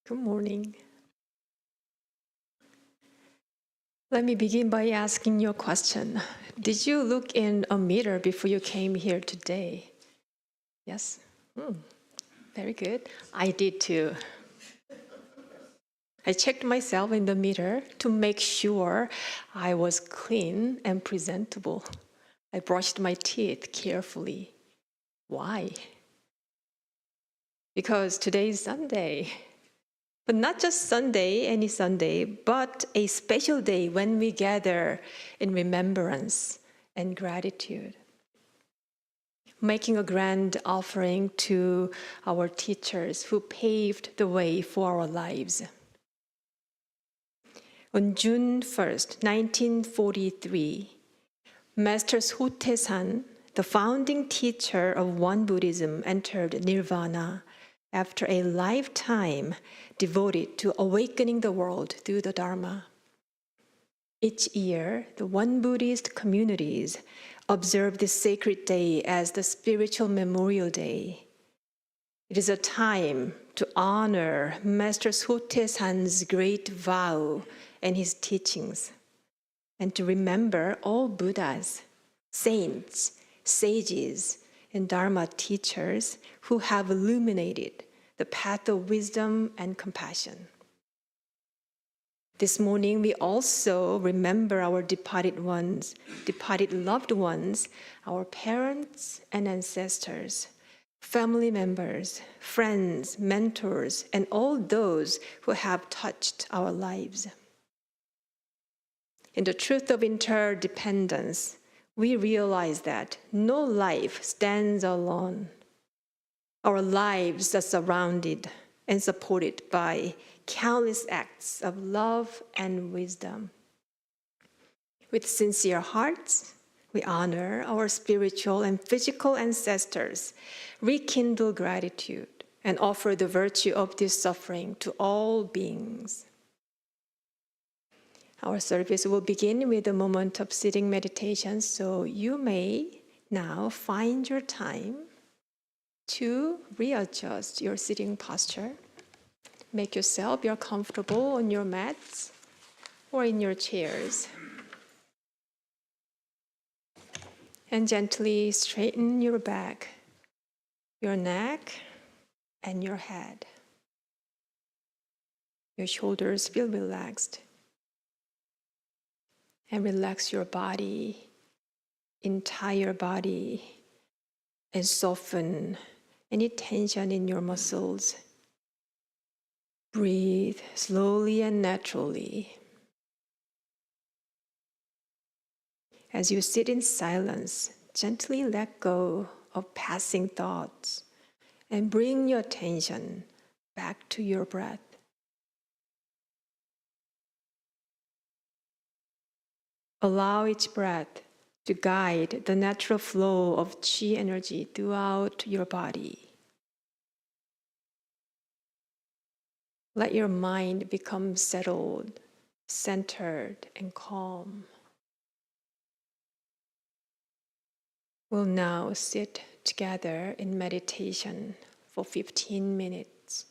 Good morning. Let me begin by asking you a question. Did you look in a mirror before you came here today? Yes? Very good. I did too. I checked myself in the mirror to make sure I was clean and presentable. I brushed my teeth carefully. Why? Because today is Sunday. But not just Sunday, any Sunday, but a special day when we gather in remembrance and gratitude. Making a grand offering to our teachers who paved the way for our lives. On June 1st, 1943, Master Sotaesan, the founding teacher of Won Buddhism, entered nirvana after a lifetime devoted to awakening the world through the Dharma. Each year, the Won Buddhist communities observe this sacred day as the Spiritual Memorial Day. It is a time to honor Master Sotaesan's great vow and his teachings, and to remember all Buddhas, saints, sages, and Dharma teachers who have illuminated the path of wisdom and compassion. This morning, we also remember our departed ones, departed loved ones, our parents and ancestors, family members, friends, mentors, and all those who have touched our lives. In the truth of interdependence, we realize that no life stands alone. Our lives are surrounded and supported by countless acts of love and wisdom. With sincere hearts, we honor our spiritual and physical ancestors, rekindle gratitude, and offer the virtue of this suffering to all beings. Our service will begin with a moment of sitting meditation, so you may now find your time to readjust your sitting posture. Make yourself comfortable on your mats or in your chairs. And gently straighten your back, your neck, and your head. Your shoulders feel relaxed. And relax your body, entire body, and soften any tension in your muscles. Breathe slowly and naturally. As you sit in silence, gently let go of passing thoughts and bring your attention back to your breath. Allow each breath to guide the natural flow of qi energy throughout your body. Let your mind become settled, centered, and calm. We'll now sit together in meditation for 15 minutes.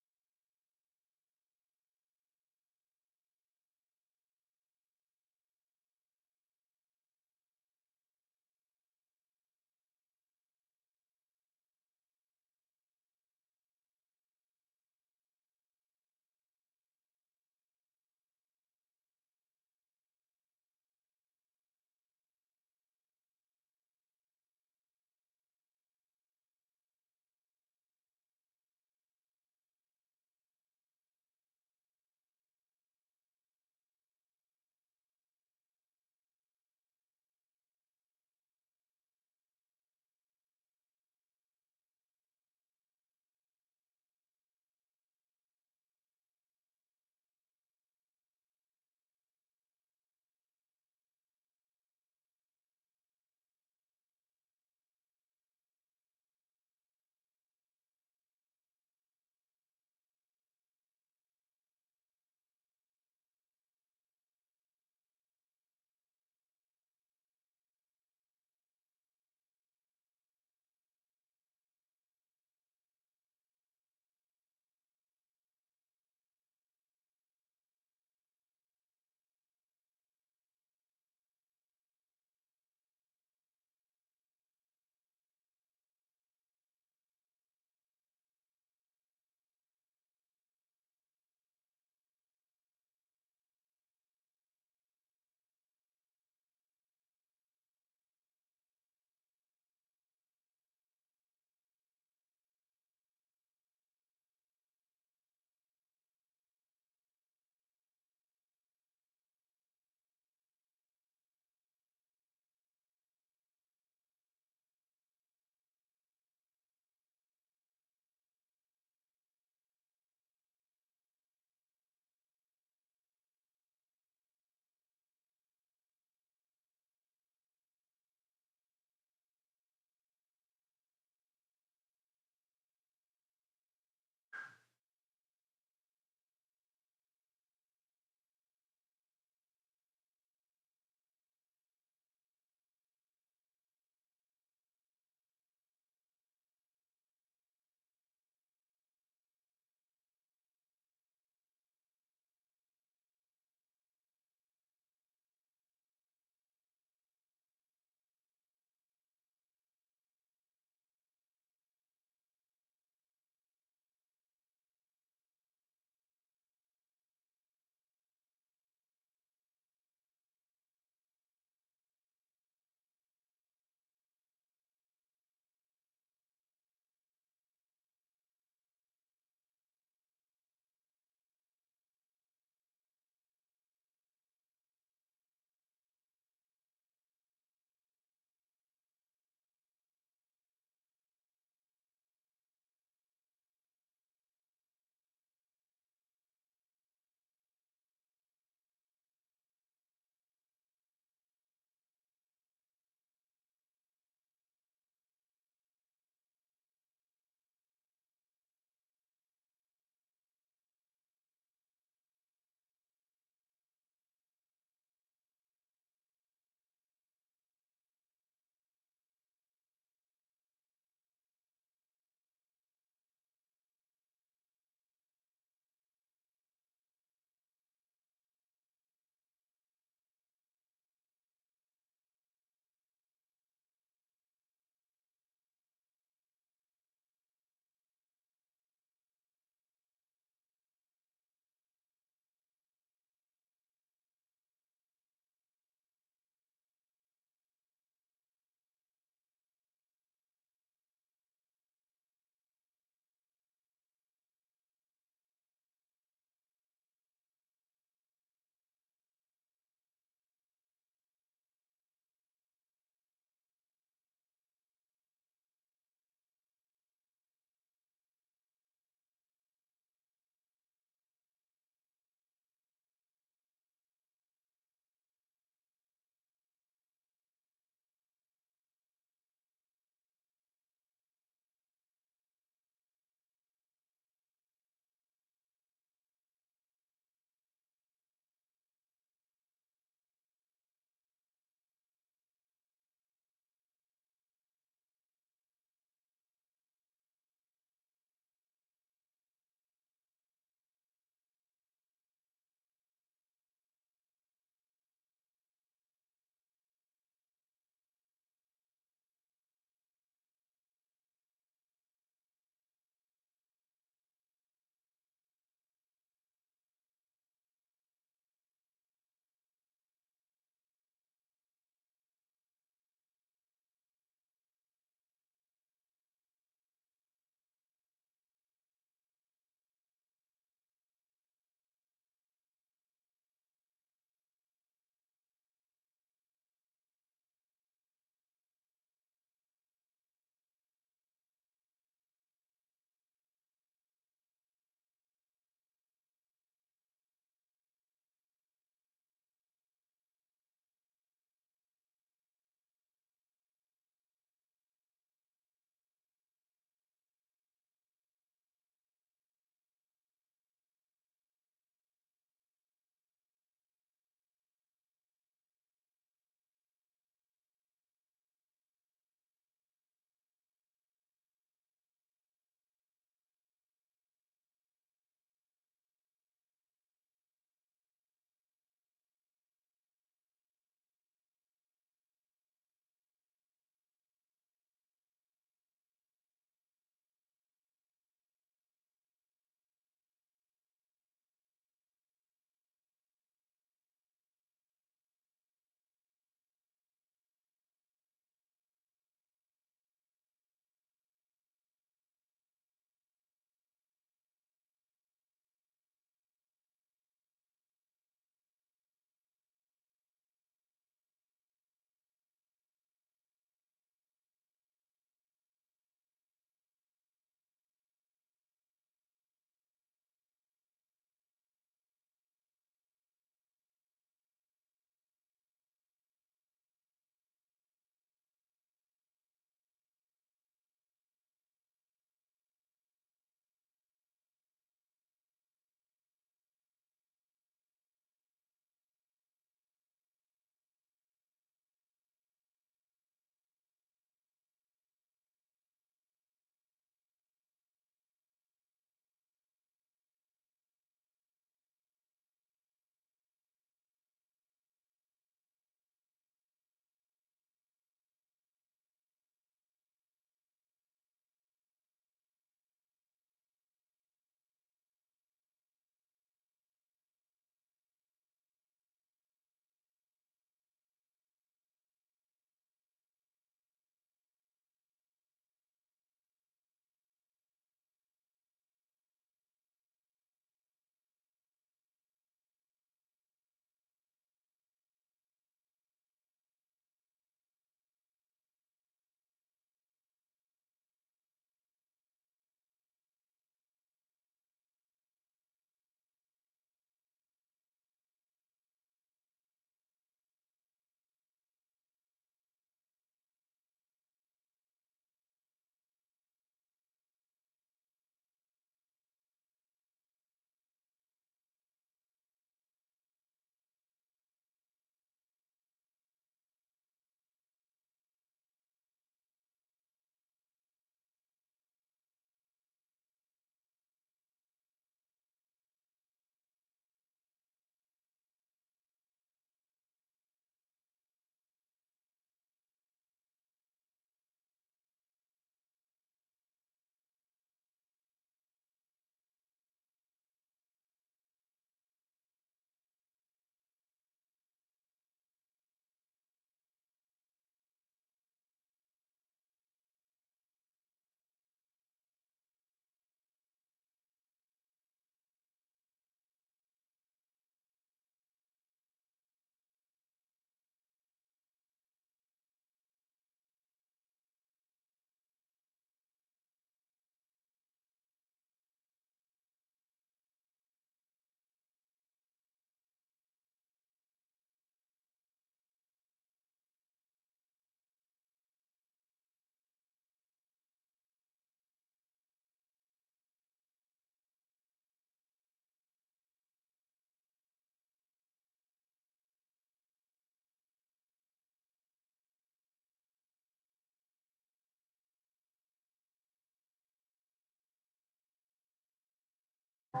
Now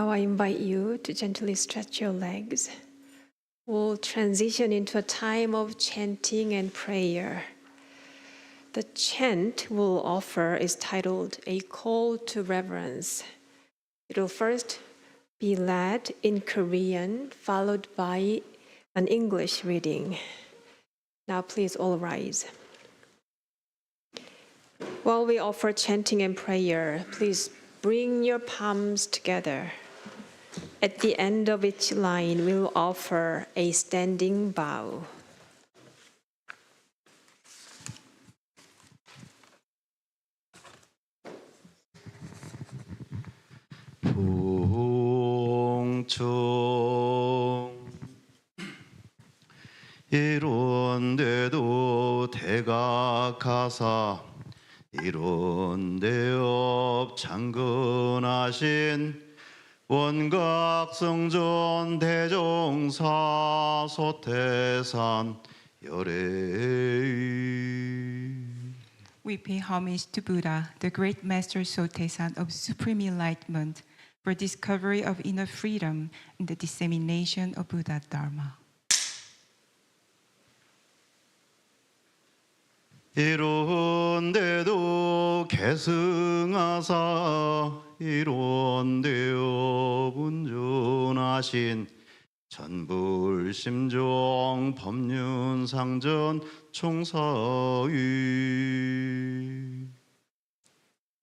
I invite you to gently stretch your legs. We'll transition into a time of chanting and prayer. The chant we'll offer is titled A Call to Reverence. It will first be led in Korean, followed by an English reading. Now please all rise. While we offer chanting and prayer, please bring your palms together. At the end of each line, we'll offer a standing bow. 풍충 이룬데도 대각하사 이룬데업 장근하신 원각성전 대종사 소태산 열애의 We pay homage to Buddha, the great master Sotaesan of supreme enlightenment, for discovery of inner freedom and the dissemination of Buddha Dharma. 이룬데도 계승하사 이룬데요 분준하신 전불심종 법륜상전 총사위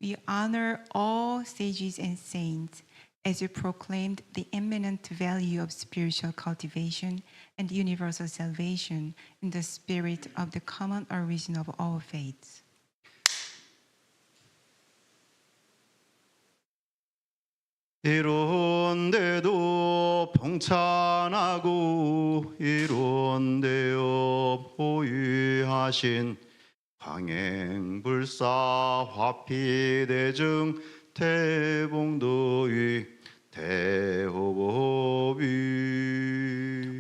We honor all sages and saints as you proclaimed the eminent value of spiritual cultivation and universal salvation in the spirit of the common origin of all faiths. 이룬데도 봉찬하고 이룬데요 보유하신 광행불사 화피대증 대봉도의 대호법이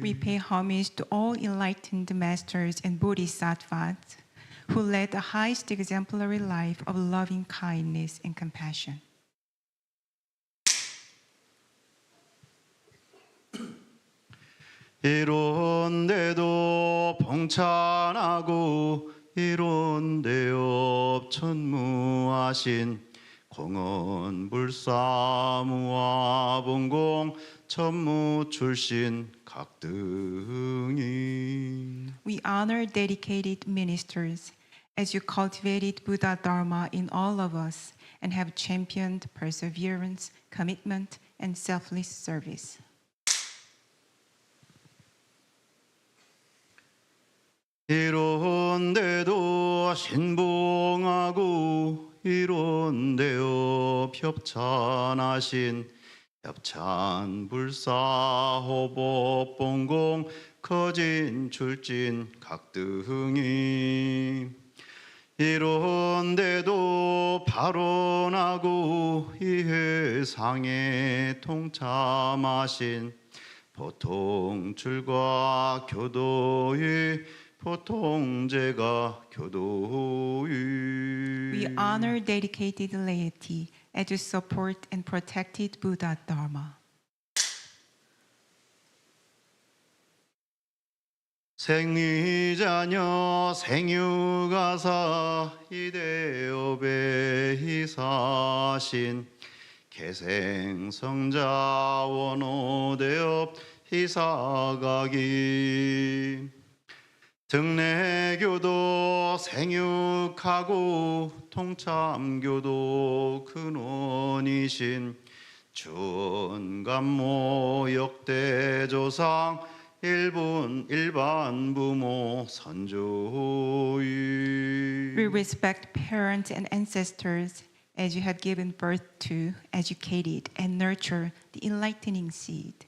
We pay homage to all enlightened masters and bodhisattvas who led the highest exemplary life of loving kindness and compassion. 이룬데도 봉찬하고 이룬데요 천무하신 공언불사무화봉공 천무출신 각등이 We honor dedicated ministers as you cultivated Buddha Dharma in all of us and have championed perseverance, commitment, and selfless service. 이룬데도 신봉하고 이룬데요 협찬하신 협찬불사호법봉공 거진출진 각등이 이룬데도 발언하고 이해상에 통참하신 보통출과 교도의 보통제가 교도의 We honor dedicated laity as you support and protected Buddha Dharma. 생리자녀 생유가사 이대업의 희사신 개생성자 원호대업 희사각이 등내교도 생육하고 통참교도 근원이신 준감모 역대조상 일반 부모 선조의 We respect parents and ancestors as you have given birth to, educated, and nurture the enlightening seed.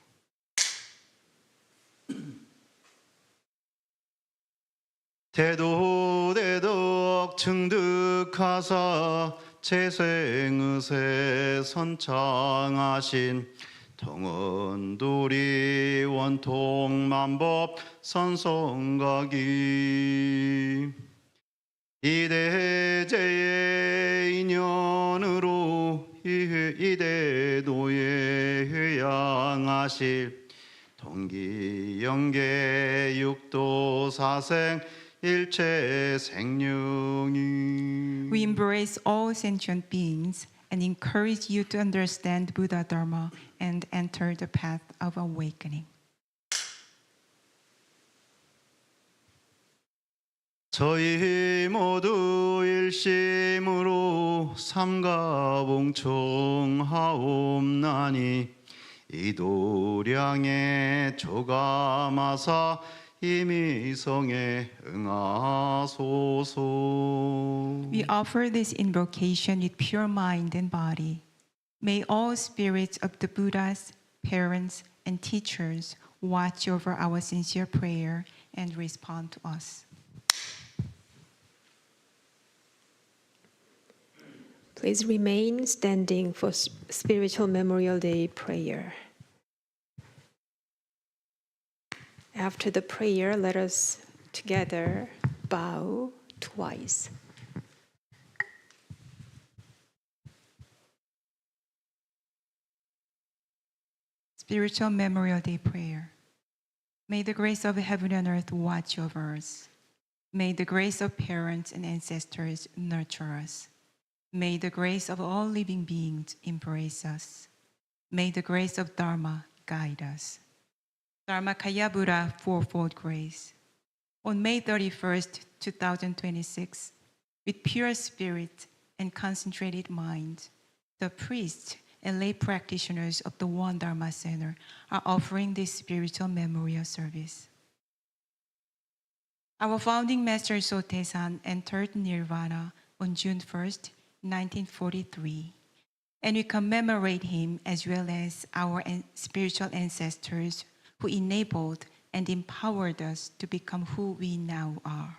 대도대덕 증득하사 재생의세 선창하신 통언도리 원통만법 선성각이 이대제의 인연으로 이대도에 회양하실 동기영계 육도사생 일체 생명이 We embrace all sentient beings and encourage you to understand Buddha Dharma and enter the path of awakening. 저희 모두 일심으로 삼가봉청하옵나니 이도량의 조가마사 이미성에 응하소서. We offer this invocation with pure mind and body. May all spirits of the Buddhas, parents, and teachers watch over our sincere prayer and respond to us. Please remain standing for Spiritual Memorial Day prayer. After the prayer, let us together bow twice. Spiritual Memorial Day prayer. May the grace of heaven and earth watch over us. May the grace of parents and ancestors nurture us. May the grace of all living beings embrace us. May the grace of Dharma guide us. Dharmakaya Buddha Fourfold Grace. On May 31st, 2026, with pure spirit and concentrated mind, the priests and lay practitioners of the One Dharma Center are offering this spiritual memorial service. Our founding master Sotaesan entered Nirvana on June 1st, 1943, and we commemorate him as well as our spiritual ancestors who enabled and empowered us to become who we now are.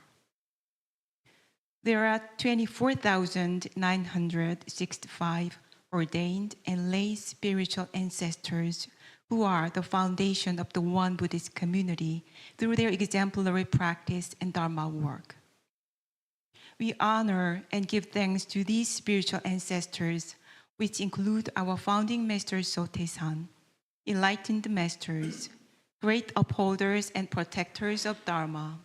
There are 24,965 ordained and lay spiritual ancestors who are the foundation of the One Buddhist community through their exemplary practice and Dharma work. We honor and give thanks to these spiritual ancestors, which include our founding master Sotaesan, enlightened masters, great upholders and protectors of Dharma,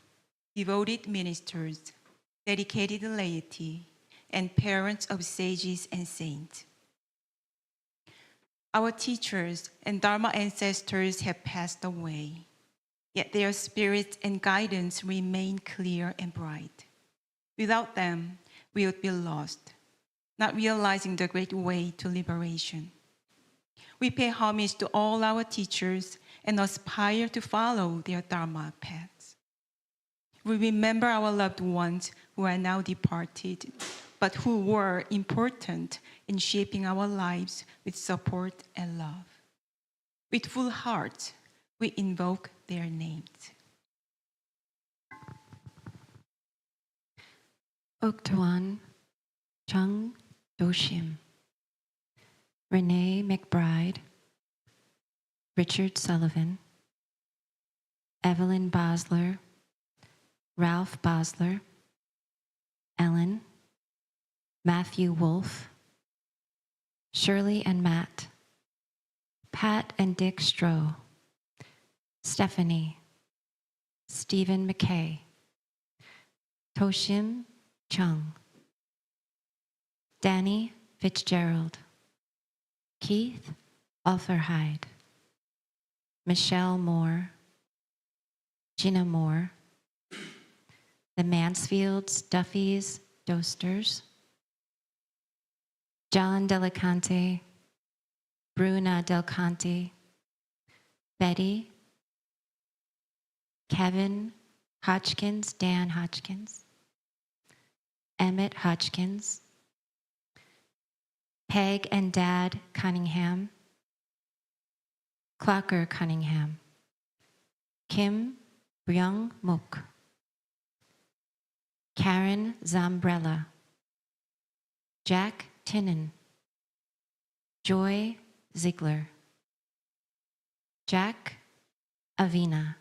devoted ministers, dedicated laity, and parents of sages and saints. Our teachers and Dharma ancestors have passed away, yet their spirits and guidance remain clear and bright. Without them, we would be lost, not realizing the great way to liberation. We pay homage to all our teachers and aspire to follow their Dharma paths. We remember our loved ones who are now departed, but who were important in shaping our lives with support and love. With full hearts, we invoke their names. Oktuan Chung Doshim, Renee McBride, Richard Sullivan, Evelyn Bosler, Ralph Bosler, Ellen, Matthew Wolf, Shirley and Matt, Pat and Dick Stroh, Stephanie, Stephen McKay, Toshim Chung, Danny Fitzgerald, Keith Offerhide, Michelle Moore, Gina Moore, the Mansfields, Duffys, Dosters, John Delicante, Bruna Delconte, Betty, Kevin Hodgkins, Dan Hodgkins, Emmett Hodgkins, Peg and Dad Cunningham, Clocker Cunningham, Kim Byung Mok, Karen Zambrella, Jack Tinnen, Joy Ziegler, Jack Avina,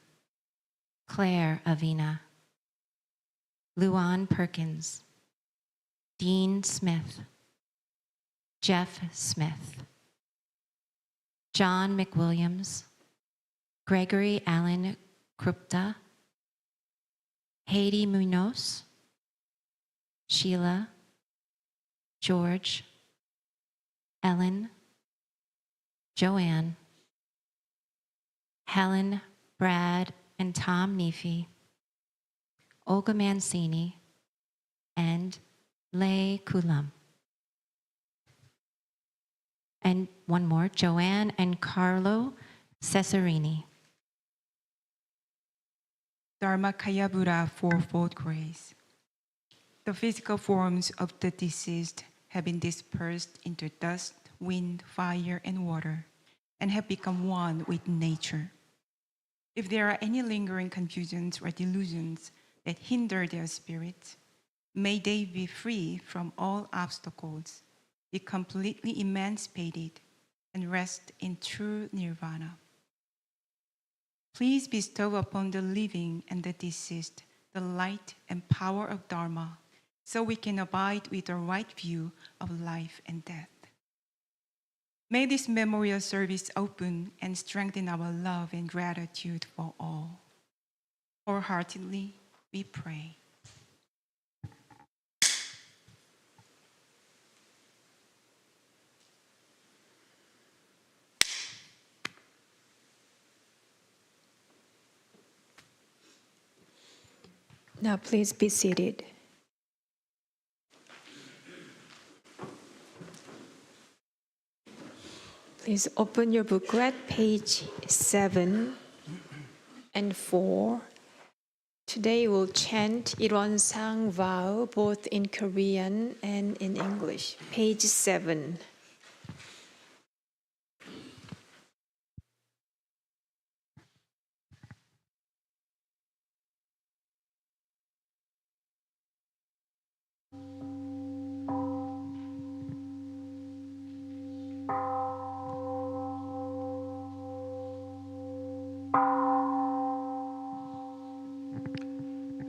Claire Avina, Luan Perkins, Dean Smith, Jeff Smith, John McWilliams, Gregory Allen Krupta, Haiti Munoz, Sheila, George, Ellen, Joanne, Helen, Brad, and Tom Neefy, Olga Mancini, and Lay Kulam. And one more, Joanne and Carlo Cesarini. Dharma Kayabura fourfold grace. The physical forms of the deceased have been dispersed into dust, wind, fire, and water, and have become one with nature. If there are any lingering confusions or delusions that hinder their spirits, may they be free from all obstacles, be completely emancipated, and rest in true nirvana. Please bestow upon the living and the deceased the light and power of Dharma, so we can abide with the right view of life and death. May this memorial service open and strengthen our love and gratitude for all. Wholeheartedly, we pray. Now please be seated. Please open your booklet, page 7 and 4. Today we'll chant Ilwonsang vow both in Korean and in English. Page 7.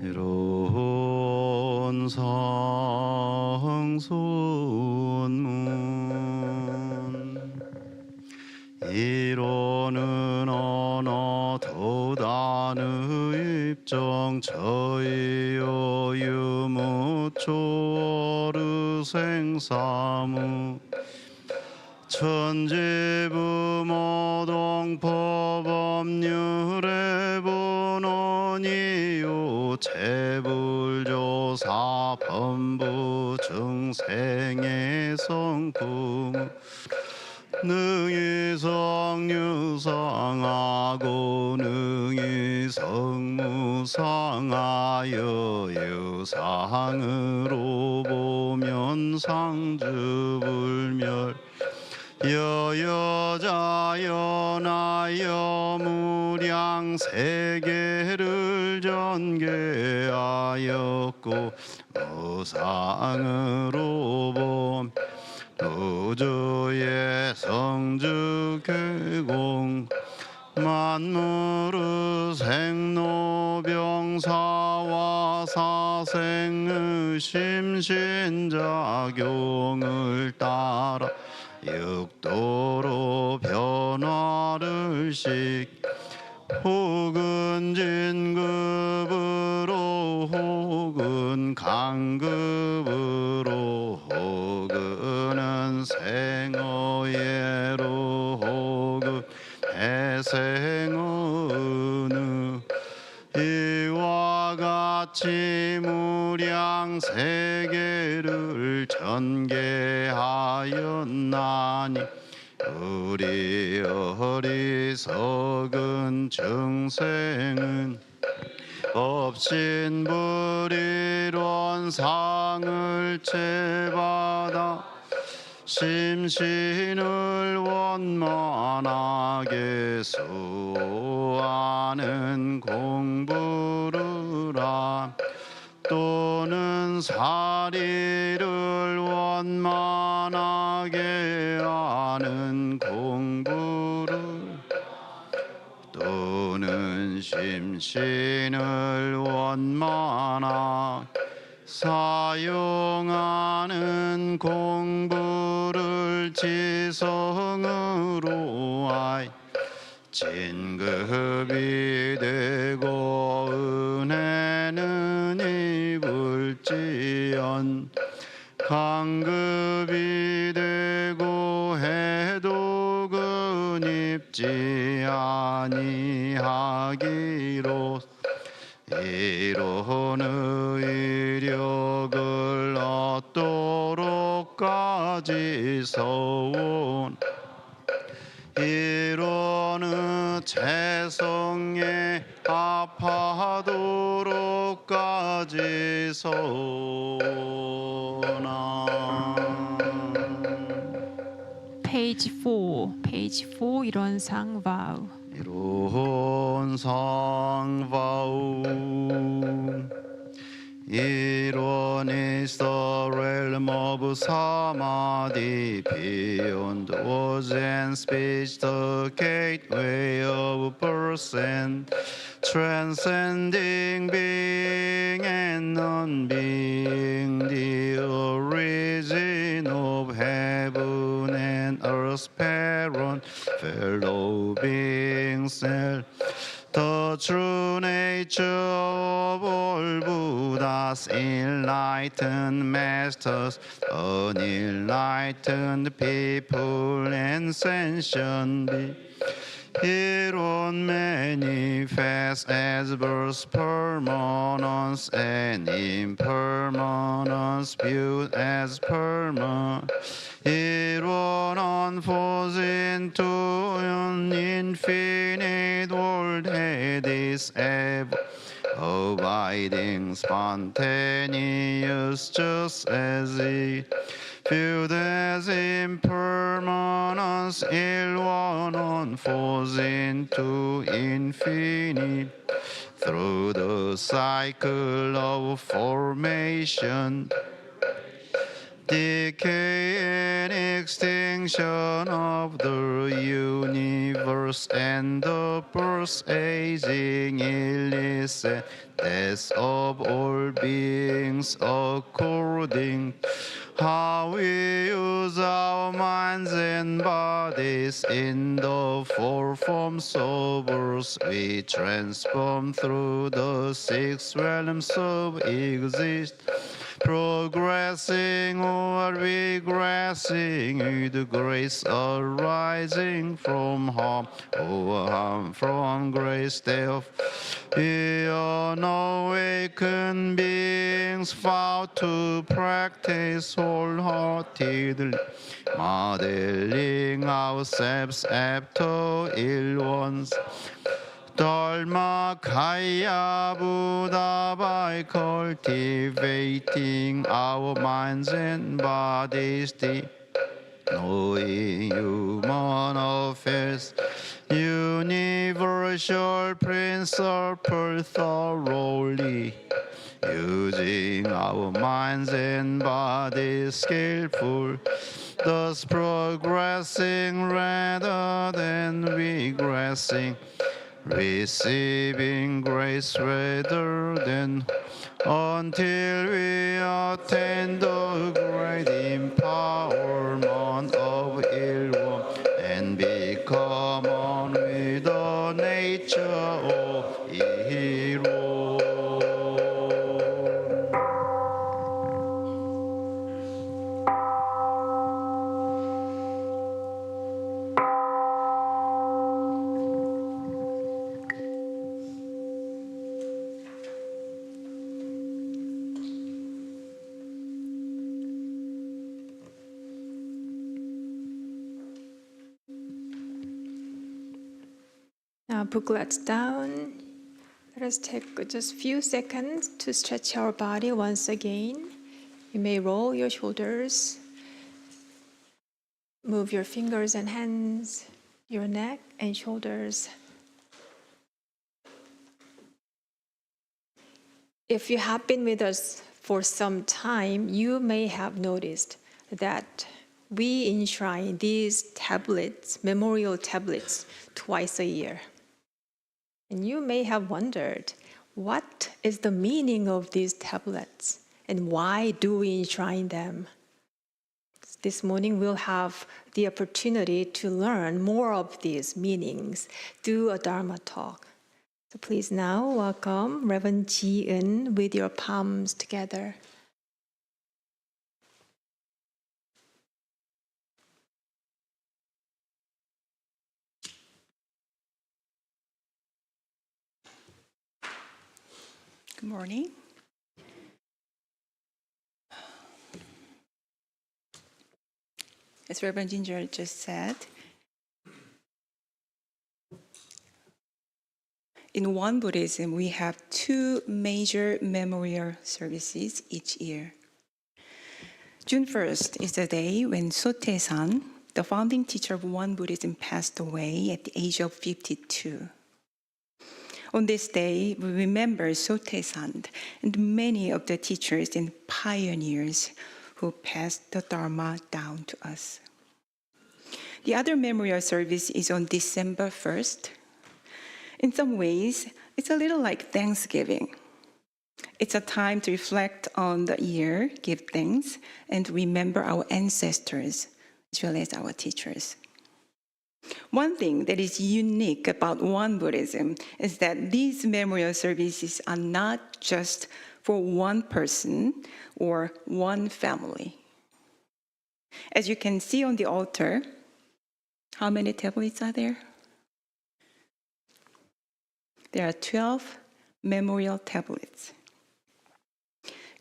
이런 상소원문 이로는 언어 도단의 입정 저희여 유무초르 생사무 천지부모동법법률의 본원이요 재불조사 범부 중생의 성품 능이 성유상하고 능이 성무상하여 유상으로 보면 상주불멸 여여자연하여 무량 세계를 전개하였고 무상으로 봄 우주의 성주 계공 만물의 생로병사와 사생의 심신작용을 따라 육도로 변화를 혹은 진급으로 혹은 강급으로 혹은 생어예로 혹은 해생어느 이와 같이 무량 세계를 전개하였나니 우리 어리석은 중생은 업신불이론상을 채받아 심신을 원만하게 수하는 공부를 함 또는 사리를 원만하게 하는 공부를 심신을 원만하게 사용하는 공부를 지성으로 하여 진급이 되고 은혜는 입을지언 강급이 되고 해독은 입지 아니하기로 이런 의력을 얻도록까지 서원 이런 재성에 합하도록까지 서나 Page 4, 일원상 vow. 이론 상바우 이론 is the realm of samadhi beyond words and speech the gateway of person transcending being and non-being the origin of heaven and earth's parent fellow beings the true nature of all Buddhas, enlightened masters, unenlightened people, and sentient beings. Hereon manifest as birth, permanence, and impermanence, viewed as permanent. Hereon unfolds into an infinite world, Hades ever abiding, spontaneous, just as it viewed as impermanence, ill one unfolds into infinite through the cycle of formation, decay and extinction of the universe, and the birth, aging, illness, and death of all beings according how we use our minds and bodies in the four forms of birth. We transform through the six realms of existence, progressing or regressing with grace arising from harm or harm from grace thereof. We unawakened beings vow to practice wholeheartedly, modeling ourselves after ill ones. Dharma Kaya Buddha by cultivating our minds and bodies deep, knowing human affairs, universal principle thoroughly, using our minds and bodies skillful, thus progressing rather than regressing, receiving grace rather than until we attain the great empowerment of ill one and become one with the nature of hero. Now booklets down. Let us take just a few seconds to stretch our body once again. You may roll your shoulders, move your fingers and hands, your neck and shoulders. If you have been with us for some time, you may have noticed that we enshrine these tablets, memorial tablets, twice a year. And you may have wondered, what is the meaning of these tablets and why do we enshrine them? This morning we'll have the opportunity to learn more of these meanings through a Dharma talk. So please now welcome Reverend Jieun with your palms together. Good morning. As Reverend Ginger just said, in Won Buddhism, we have two major memorial services each year. June 1st is the day when Sotaesan, the founding teacher of Won Buddhism, passed away at the age of 52. On this day, we remember Sotaesan and many of the teachers and pioneers who passed the Dharma down to us. The other memorial service is on December 1st. In some ways, it's a little like Thanksgiving. It's a time to reflect on the year, give thanks, and remember our ancestors as well as our teachers. One thing that is unique about Won Buddhism is that these memorial services are not just for one person or one family. As you can see on the altar, how many tablets are there? There are 12 memorial tablets.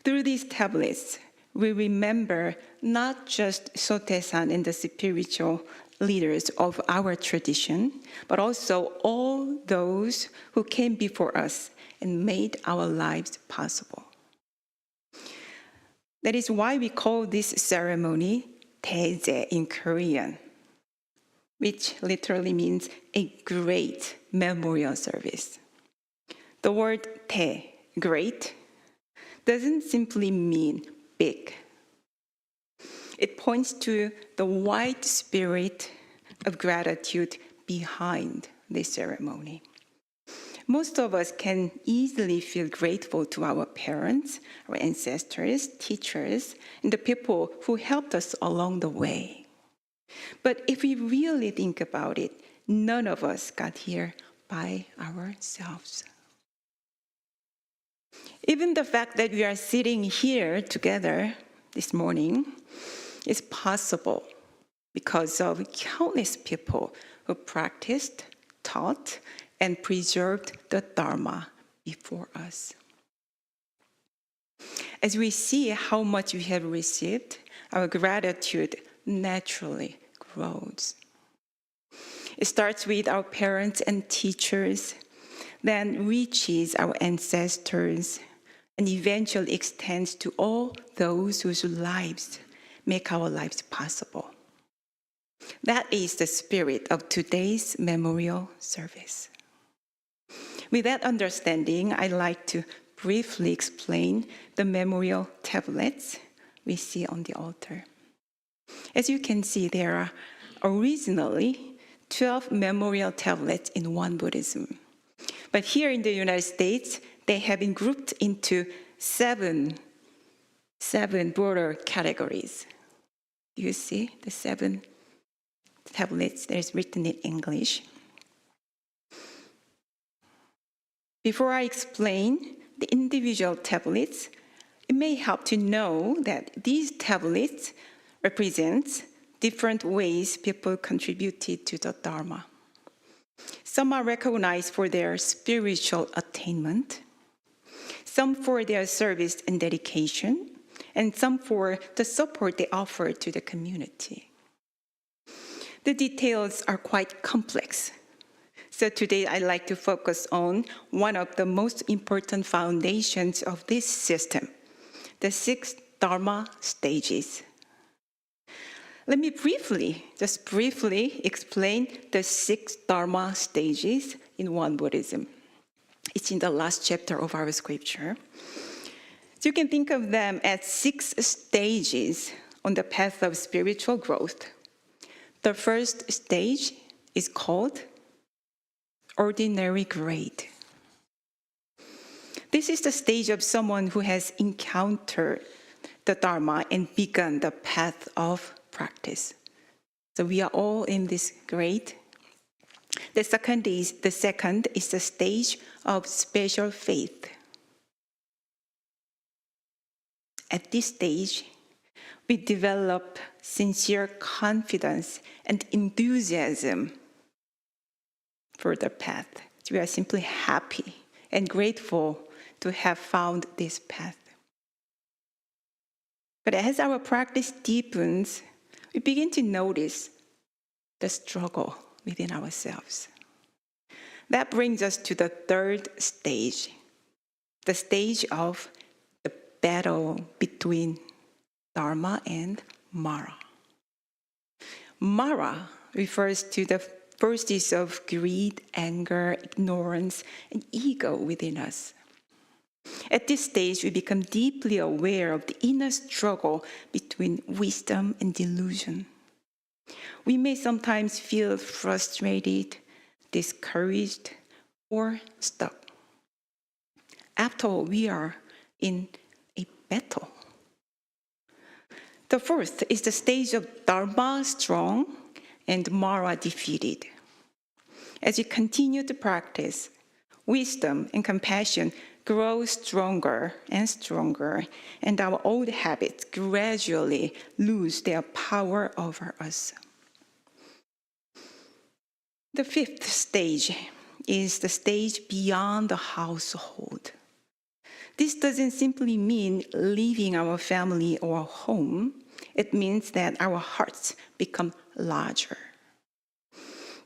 Through these tablets, we remember not just Sotaesan and the spiritual leaders of our tradition, but also all those who came before us and made our lives possible. That is why we call this ceremony Taeje in Korean, which literally means a great memorial service. The word Tae, great, doesn't simply mean big. It points to the wide spirit of gratitude behind this ceremony. Most of us can easily feel grateful to our parents, our ancestors, teachers, and the people who helped us along the way. But if we really think about it, none of us got here by ourselves. Even the fact that we are sitting here together this morning is possible because of countless people who practiced, taught, and preserved the Dharma before us. As we see how much we have received, our gratitude naturally grows. It starts with our parents and teachers, then reaches our ancestors, and eventually extends to all those whose lives make our lives possible. That is the spirit of today's memorial service. With that understanding, I'd like to briefly explain the memorial tablets we see on the altar. As you can see, there are originally 12 memorial tablets in Won Buddhism. But here in the United States, they have been grouped into seven broader categories. You see the 7 tablets that is written in English. Before I explain the individual tablets, it may help to know that these tablets represent different ways people contributed to the Dharma. Some are recognized for their spiritual attainment, some for their service and dedication, and some for the support they offer to the community. The details are quite complex. So today I'd like to focus on one of the most important foundations of this system, the 6 Dharma stages. Let me just briefly explain the 6 Dharma stages in Won Buddhism. It's in the last chapter of our scripture. So you can think of them as 6 stages on the path of spiritual growth. The first stage is called ordinary grade. This is the stage of someone who has encountered the Dharma and begun the path of practice. So we are all in this grade. The second is the stage of special faith. At this stage, we develop sincere confidence and enthusiasm for the path. We are simply happy and grateful to have found this path. But as our practice deepens, we begin to notice the struggle within ourselves. That brings us to the third stage, the stage of the battle between Dharma and Mara. Mara refers to the forces of greed, anger, ignorance, and ego within us. At this stage, we become deeply aware of the inner struggle between wisdom and delusion. We may sometimes feel frustrated, discouraged, or stuck. After all, we are in a battle. The fourth is the stage of Dharma strong and Mara defeated. As we continue to practice, wisdom and compassion grow stronger and stronger, and our old habits gradually lose their power over us. The fifth stage is the stage beyond the household. This doesn't simply mean leaving our family or home. It means that our hearts become larger.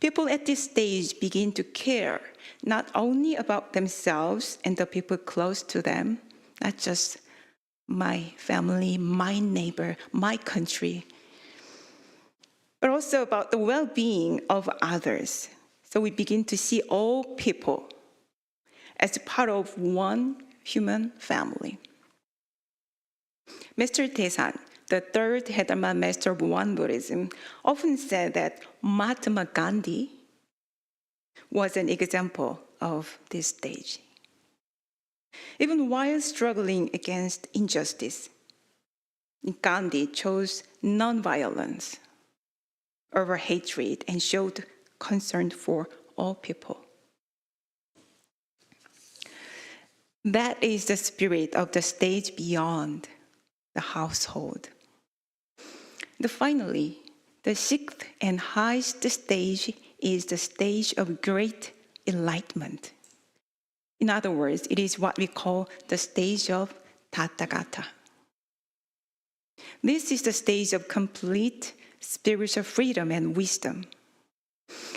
People at this stage begin to care not only about themselves and the people close to them, not just my family, my neighbor, my country, but also about the well-being of others. So we begin to see all people as part of one human family. Master Taesan, the third Dharma master of Won Buddhism, often said that Mahatma Gandhi was an example of this stage. Even while struggling against injustice, Gandhi chose nonviolence over hatred and showed concern for all people. That is the spirit of the stage beyond the household. Finally, the sixth and highest stage is the stage of great enlightenment. In other words, it is what we call the stage of Tathagata. This is the stage of complete spiritual freedom and wisdom.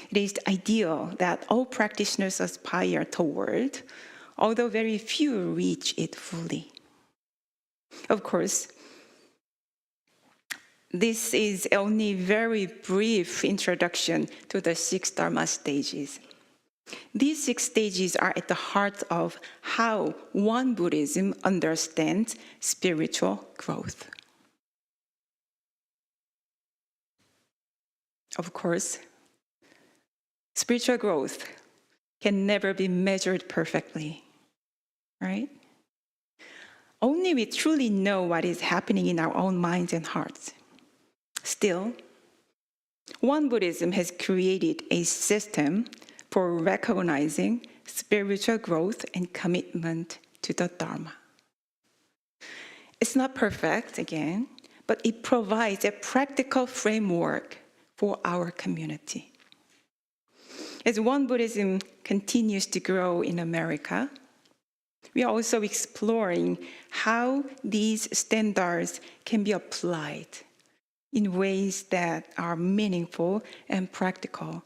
It is the ideal that all practitioners aspire toward, although very few reach it fully. Of course, this is only a very brief introduction to the 6 Dharma stages. These 6 stages are at the heart of how Won Buddhism understands spiritual growth. Of course, spiritual growth can never be measured perfectly, right? Only we truly know what is happening in our own minds and hearts. Still, Won Buddhism has created a system for recognizing spiritual growth and commitment to the Dharma. It's not perfect, again, but it provides a practical framework for our community. As Won Buddhism continues to grow in America, we are also exploring how these standards can be applied in ways that are meaningful and practical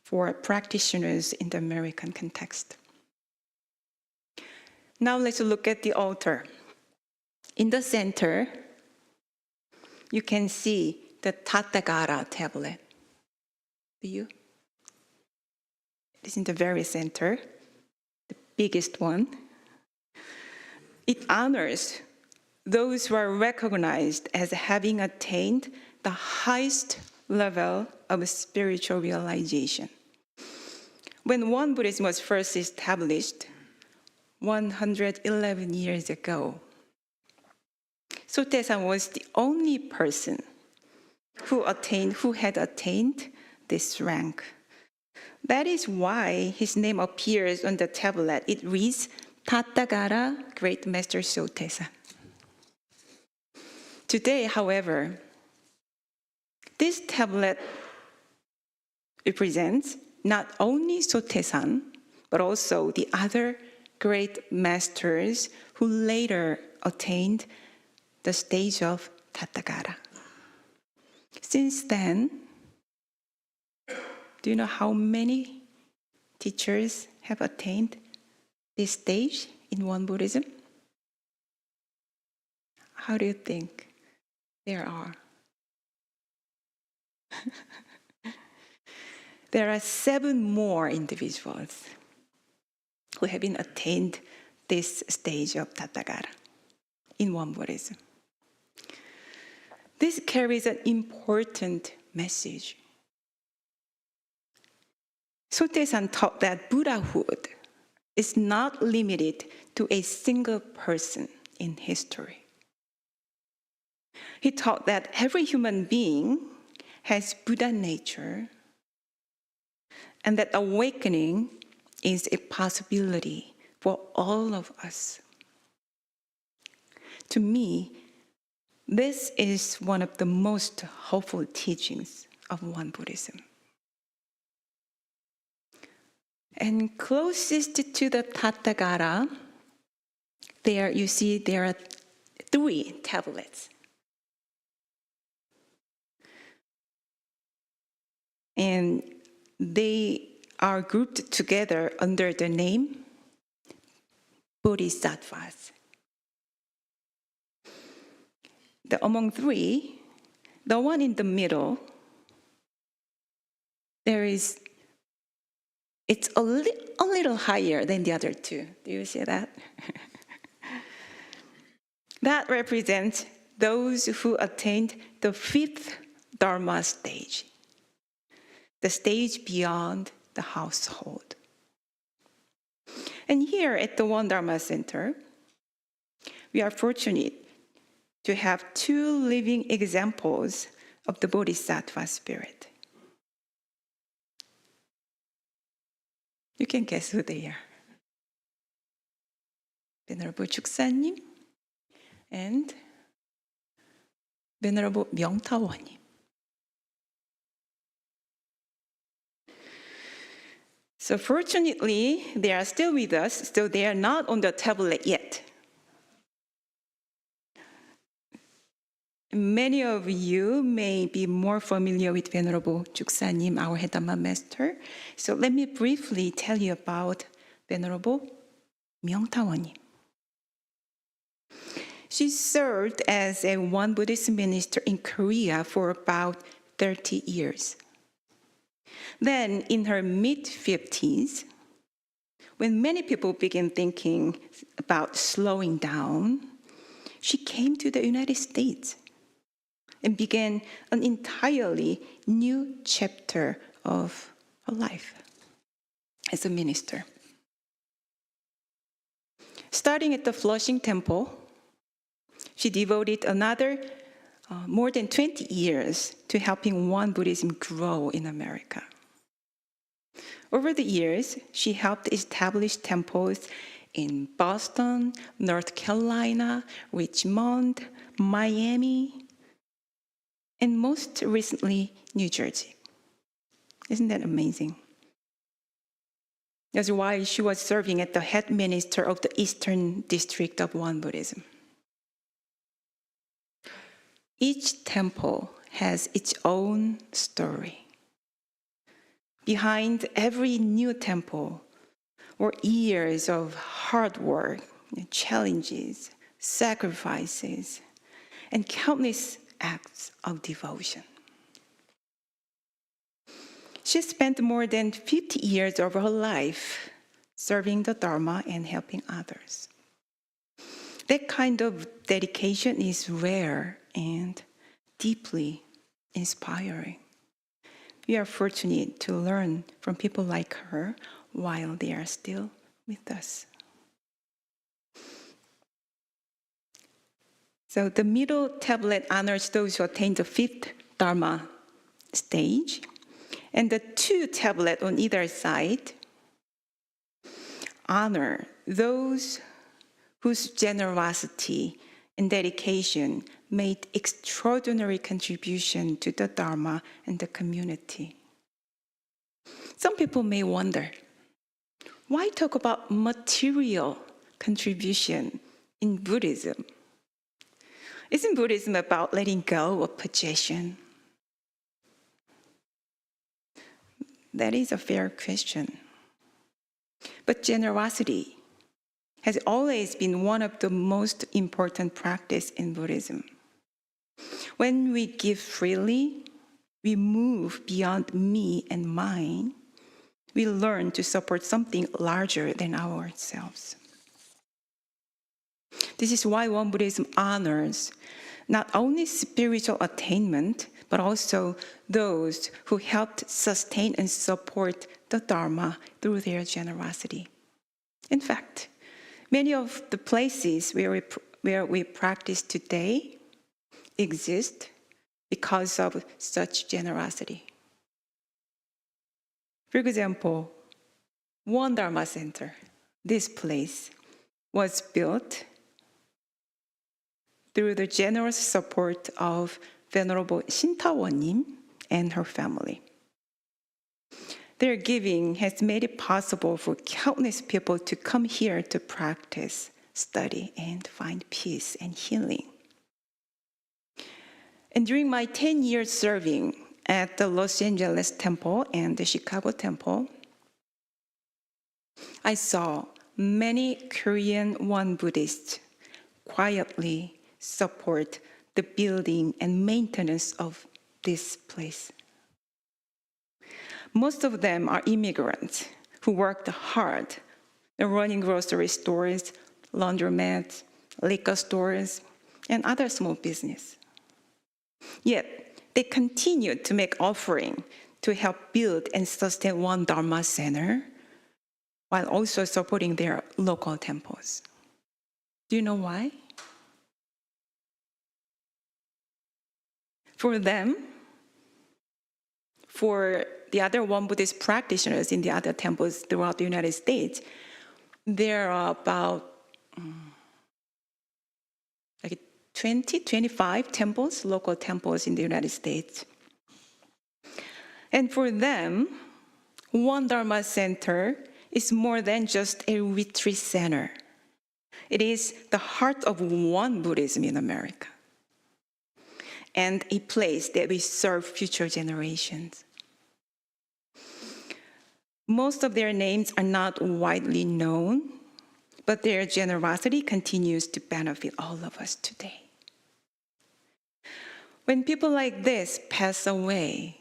for practitioners in the American context. Now let's look at the altar. In the center, you can see the Tathagata tablet. Do you? It is in the very center, the biggest one. It honors those who are recognized as having attained the highest level of spiritual realization. When Won Buddhism was first established 111 years ago, Sotaesan was the only person who had attained this rank. That is why his name appears on the tablet. It reads, Tathagata, Great Master Sotaesan. Today, however, this tablet represents not only Sotaesan, but also the other great masters who later attained the stage of Tathagata. Since then, do you know how many teachers have attained this stage in Won Buddhism? How do you think there are? There are 7 more individuals who have been attained this stage of Tathagata in Won Buddhism. This carries an important message. Sotaesan taught that Buddhahood is not limited to a single person in history. He taught that every human being has Buddha nature and that awakening is a possibility for all of us. To me, this is one of the most hopeful teachings of Won Buddhism. And closest to the Tathagata, there you see there are 3 tablets. And they are grouped together under the name Bodhisattvas. Among 3, the one in the middle, it's a little higher than the other 2. Do you see that? That represents those who attained the 5th Dharma stage, the stage beyond the household. And here at the One Dharma Center, we are fortunate to have 2 living examples of the Bodhisattva spirit. You can guess who they are. Venerable Chuksa님 and Venerable Myeongtawo님. So fortunately, they are still with us, so they are not on the tablet yet. Many of you may be more familiar with Venerable Chuksa님, our head Dharma master. So let me briefly tell you about Venerable Myeongtawo님. She served as a Won Buddhist minister in Korea for about 30 years. Then, in her mid-50s, when many people began thinking about slowing down, she came to the United States and began an entirely new chapter of her life as a minister. Starting at the Flushing Temple, she devoted another more than 20 years to helping Won Buddhism grow in America. Over the years, she helped establish temples in Boston, North Carolina, Richmond, Miami, and most recently, New Jersey. Isn't that amazing? That's why she was serving as the head minister of the Eastern District of Won Buddhism. Each temple has its own story. Behind every new temple were years of hard work, challenges, sacrifices, and countless acts of devotion. She spent more than 50 years of her life serving the Dharma and helping others. That kind of dedication is rare and deeply inspiring. We are fortunate to learn from people like her while they are still with us. So the middle tablet honors those who attained the fifth Dharma stage, and the two tablets on either side honor those whose generosity and dedication made extraordinary contribution to the Dharma and the community. Some people may wonder, why talk about material contribution in Buddhism? Isn't Buddhism about letting go of possession? That is a fair question. But generosity has always been one of the most important practices in Buddhism. When we give freely, we move beyond me and mine. We learn to support something larger than ourselves. This is why Won Buddhism honors not only spiritual attainment, but also those who helped sustain and support the Dharma through their generosity. In fact, many of the places where we practice today exist because of such generosity. For example, One Dharma Center, this place was built through the generous support of Venerable Shintawonim and her family. Their giving has made it possible for countless people to come here to practice, study, and find peace and healing. And during my 10 years serving at the Los Angeles Temple and the Chicago Temple, I saw many Korean Won Buddhists quietly support the building and maintenance of this place. Most of them are immigrants who worked hard running grocery stores, laundromats, liquor stores, and other small business. Yet, they continued to make offering to help build and sustain One Dharma Center while also supporting their local temples. Do you know why? For them, for the other Won Buddhist practitioners in the other temples throughout the United States, there are about 20, 25 temples, local temples in the United States. And for them, One Dharma Center is more than just a retreat center. It is the heart of Won Buddhism in America, and a place that we serve future generations. Most of their names are not widely known, but their generosity continues to benefit all of us today. When people like this pass away,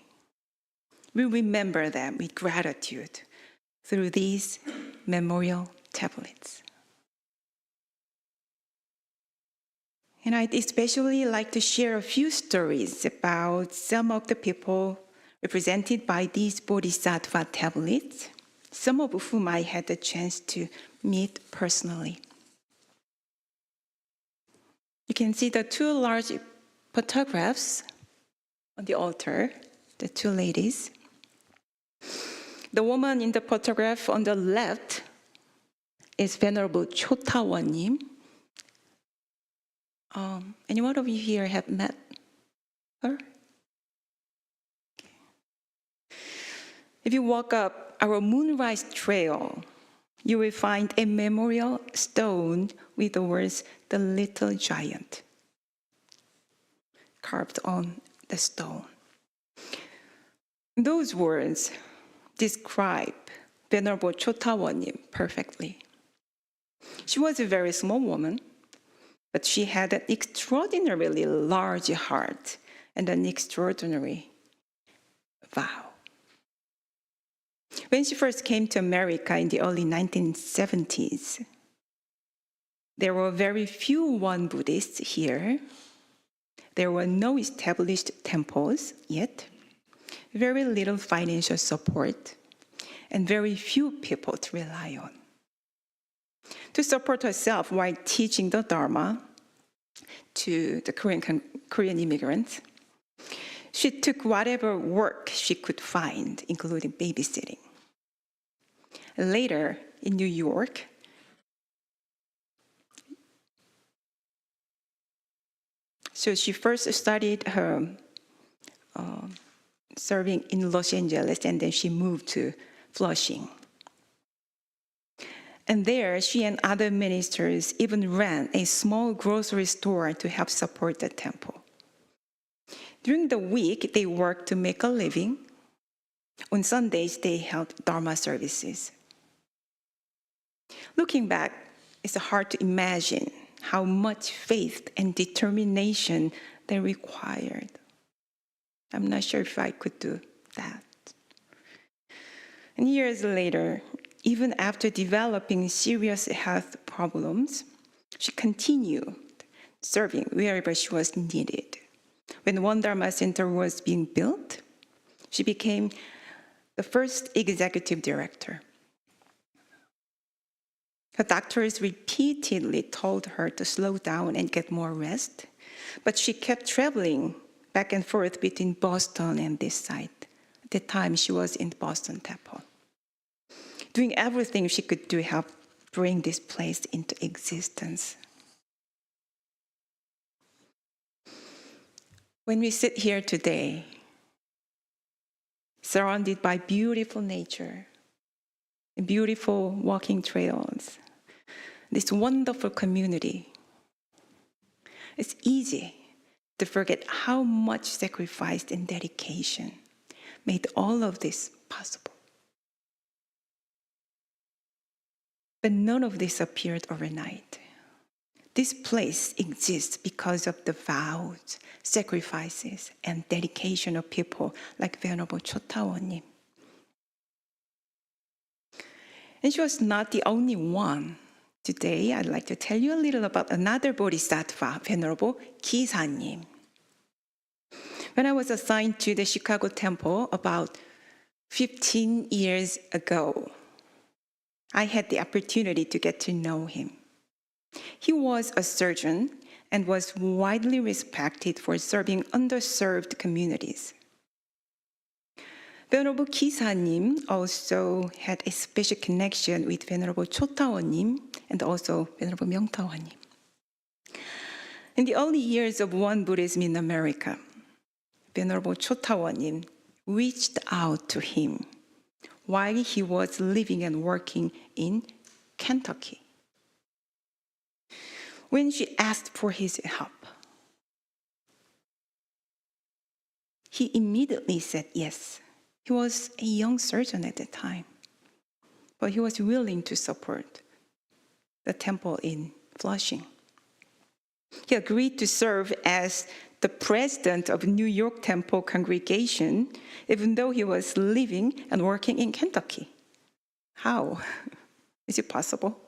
we remember them with gratitude through these memorial tablets. And I'd especially like to share a few stories about some of the people represented by these Bodhisattva tablets, some of whom I had the chance to meet personally. You can see the two large photographs on the altar, the two ladies. The woman in the photograph on the left is Venerable Chotawonim. Anyone of you here have met her? If you walk up our Moonrise Trail, you will find a memorial stone with the words, "The Little Giant," carved on the stone. Those words describe Venerable Chotawonim perfectly. She was a very small woman, but she had an extraordinarily large heart and an extraordinary vow. When she first came to America in the early 1970s, there were very few Won Buddhists here. There were no established temples yet. very little financial support, and very few people to rely on. To support herself while teaching the Dharma to the Korean immigrants, she took whatever work she could find, including babysitting. Later, in New York, so she first studied her serving in Los Angeles, and then she moved to Flushing. And there, she and other ministers even ran a small grocery store to help support the temple. During the week, they worked to make a living. On Sundays, they held Dharma services. Looking back, it's hard to imagine how much faith and determination they required. I'm not sure if I could do that. And years later, even after developing serious health problems, she continued serving wherever she was needed. When one Dharma center was being built, she became the first executive director. Her doctors repeatedly told her to slow down and get more rest, but she kept traveling back and forth between Boston and this site. At the time, she was in Boston Temple, doing everything she could do to help bring this place into existence. When we sit here today, surrounded by beautiful nature, beautiful walking trails, this wonderful community, it's easy to forget how much sacrifice and dedication made all of this possible. But none of this appeared overnight. This place exists because of the vows, sacrifices, and dedication of people like Venerable Chotawonim. And she was not the only one. Today, I'd like to tell you a little about another bodhisattva, Venerable Kisanim. When I was assigned to the Chicago Temple about 15 years ago, I had the opportunity to get to know him. He was a surgeon and was widely respected for serving underserved communities. Venerable Kisanim also had a special connection with Venerable Chotawonim and also Venerable Myungtawonim. In the early years of Won Buddhism in America, Venerable Chotawonim reached out to him while he was living and working in Kentucky. When she asked for his help, he immediately said yes. He was a young surgeon at the time, but he was willing to support the temple in Flushing. He agreed to serve as the president of New York Temple congregation, even though he was living and working in Kentucky. How? Is it possible?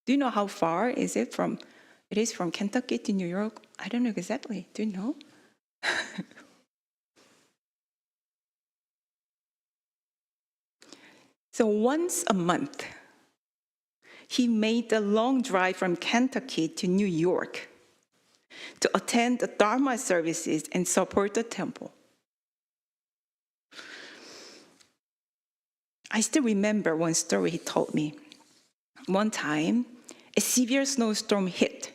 Do you know how far it is from Kentucky to New York? I don't know exactly. Do you know? So once a month, he made a long drive from Kentucky to New York to attend the Dharma services and support the temple. I still remember one story he told me. One time, a severe snowstorm hit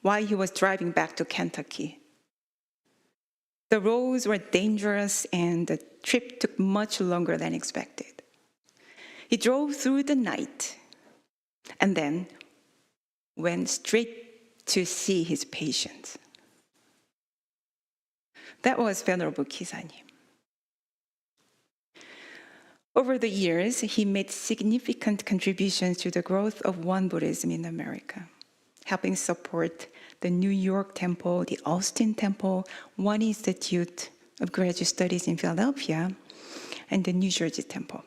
while he was driving back to Kentucky. The roads were dangerous and the trip took much longer than expected. He drove through the night and then went straight to see his patients. That was Venerable Kisanim. Over the years, he made significant contributions to the growth of Won Buddhism in America, helping support the New York Temple, the Austin Temple, One Institute of Graduate Studies in Philadelphia, and the New Jersey Temple.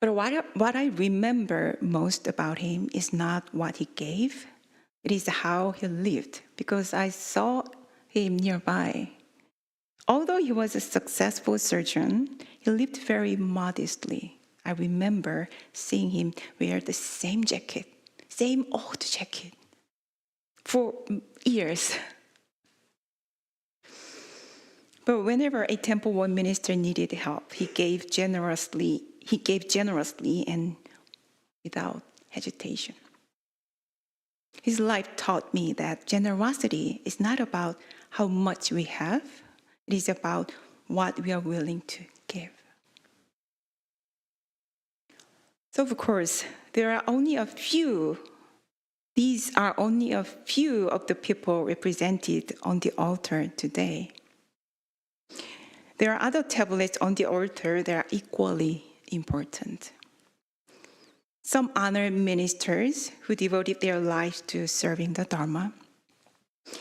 But what I remember most about him is not what he gave, it is how he lived, because I saw him nearby. Although he was a successful surgeon, he lived very modestly. I remember seeing him wear the same jacket, same old jacket, for years. But whenever a temple one minister needed help, he gave generously and without hesitation. His life taught me that generosity is not about how much we have, it is about what we are willing to give. So of course, these are only a few of the people represented on the altar today. There are other tablets on the altar that are equally important. Some honor ministers who devoted their lives to serving the Dharma.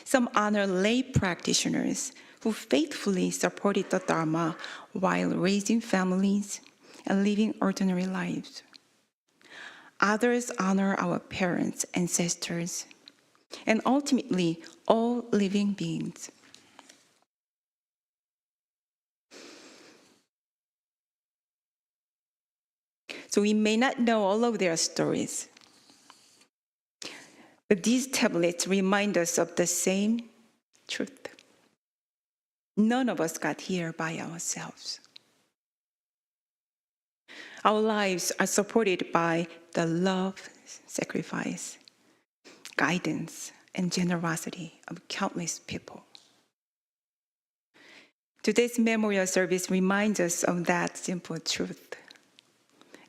Some honor lay practitioners who faithfully supported the Dharma while raising families and living ordinary lives. Others honor our parents, ancestors, and ultimately all living beings. So we may not know all of their stories, but these tablets remind us of the same truth. None of us got here by ourselves. Our lives are supported by the love, sacrifice, guidance, and generosity of countless people. Today's memorial service reminds us of that simple truth.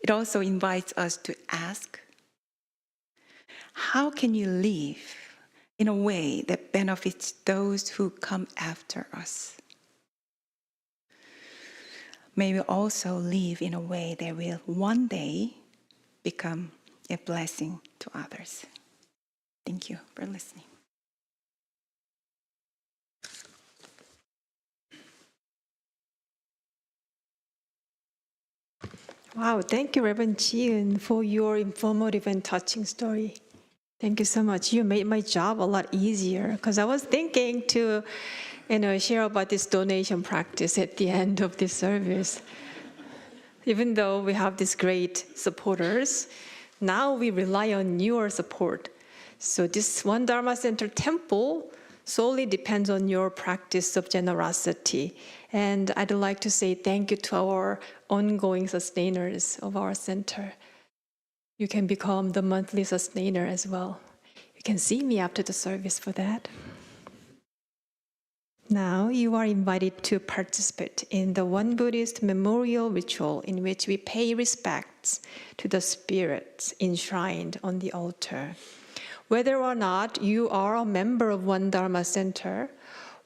It also invites us to ask, how can you live in a way that benefits those who come after us? May we also live in a way that will one day become a blessing to others. Thank you for listening. Wow, thank you, Reverend Jieun, for your informative and touching story. Thank you so much. You made my job a lot easier because I was thinking to, share about this donation practice at the end of this service. Even though we have these great supporters, now we rely on your support. So this One Dharma Center temple solely depends on your practice of generosity. And I'd like to say thank you to our ongoing sustainers of our center. You can become the monthly sustainer as well. You can see me after the service for that. Now you are invited to participate in the One Buddhist memorial ritual in which we pay respects to the spirits enshrined on the altar. Whether or not you are a member of One Dharma Center,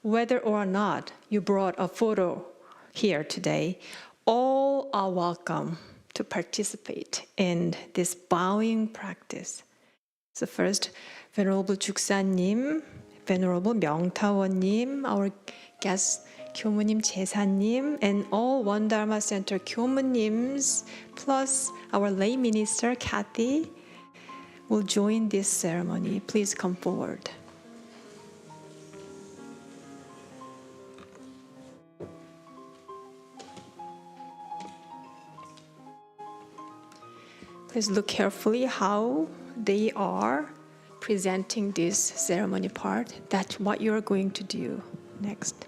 whether or not you brought a photo here today, all are welcome to participate in this bowing practice. So first, Venerable Juksa님, Venerable 명타원님, our guest 교무님 제사님, and all One Dharma Center 교무님s, plus our lay minister Kathy, will join this ceremony. Please come forward. Please look carefully how they are presenting this ceremony part. That's what you're going to do next.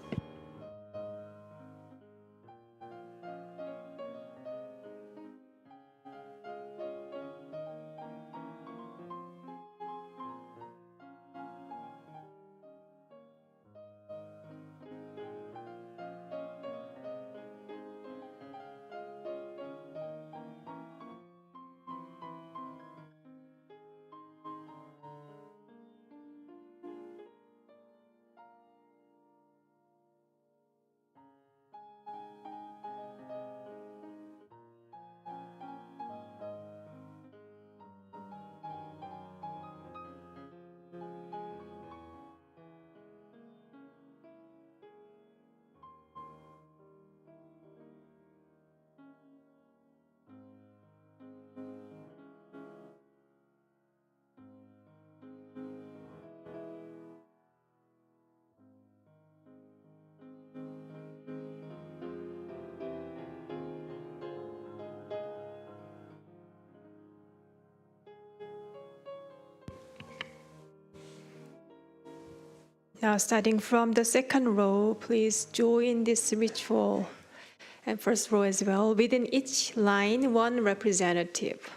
Now, starting from the second row, please join this ritual. And first row as well. Within each line, one representative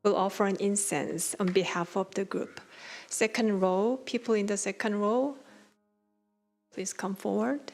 will offer an incense on behalf of the group. Second row, people in the second row, please come forward.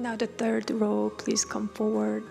Now the third row, please come forward.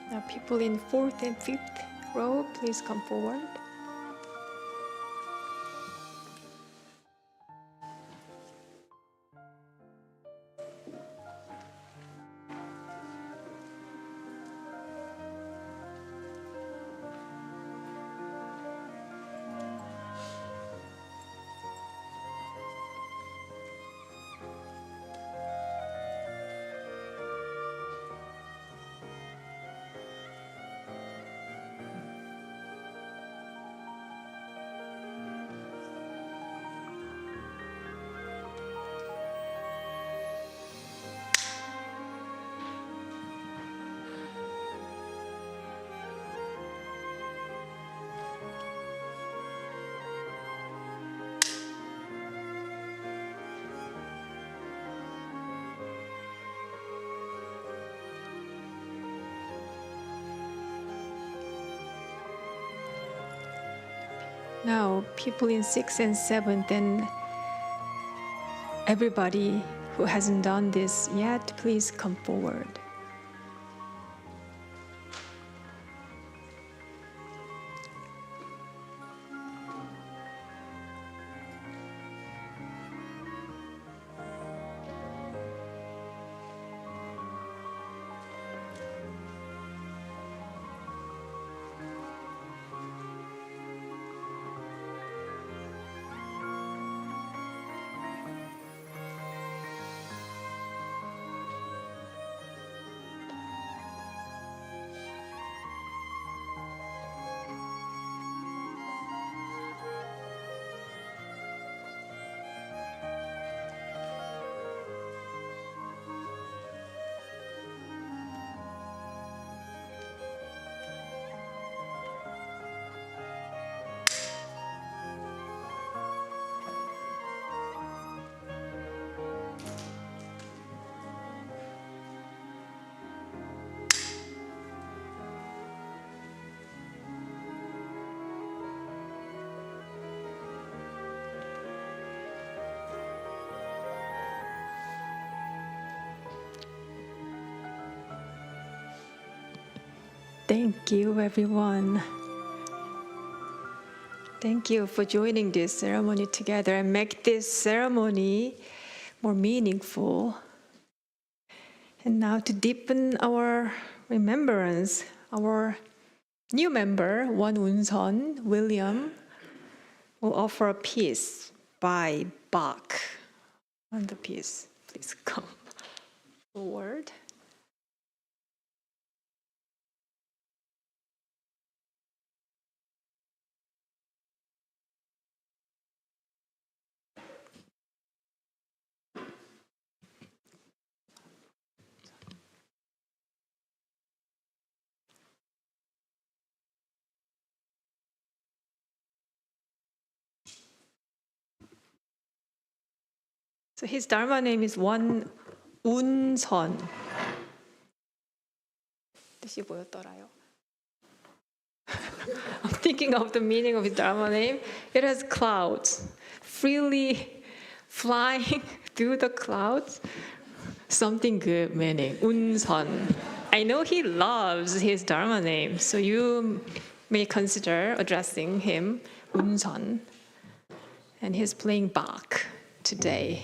Now people in fourth and fifth row, please come forward. Now, people in sixth and seventh, and everybody who hasn't done this yet, please come forward. Thank you, everyone. Thank you for joining this ceremony together and make this ceremony more meaningful. And now to deepen our remembrance, our new member, Won Unson William, will offer a piece by Bach on the piece. Please come forward. So his Dharma name is 원운선. 뜻이 뭐였더라요? I'm thinking of the meaning of his Dharma name. It has clouds, freely flying through the clouds. Something good meaning, 운선. I know he loves his Dharma name, so you may consider addressing him 운선. And he's playing Bach today.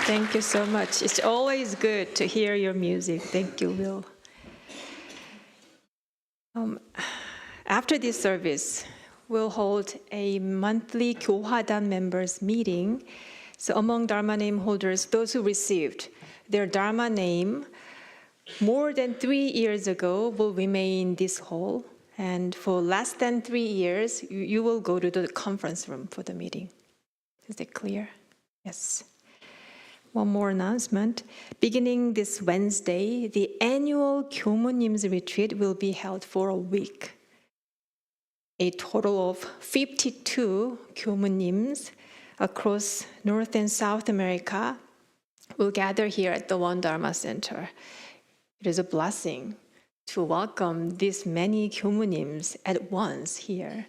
Thank you so much. It's always good to hear your music. Thank you, Will. After this service, we'll hold a monthly 교화단 members meeting. So among Dharma name holders, those who received their Dharma name more than 3 years ago will remain in this hall. And for less than 3 years, you will go to the conference room for the meeting. Is that clear? Yes. One more announcement. Beginning this Wednesday, the annual 교무님's retreat will be held for a week. A total of 52 교무nims across North and South America will gather here at the One Dharma Center. It is a blessing to welcome this many 교무nims at once here.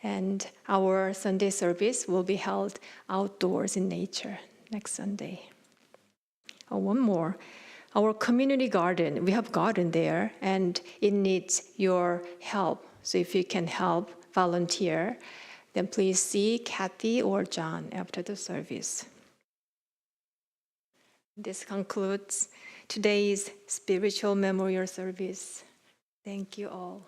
And our Sunday service will be held outdoors in nature next Sunday. One more. Our community garden, we have garden there, and it needs your help. So if you can help volunteer, then please see Kathy or John after the service. This concludes today's spiritual memorial service. Thank you all.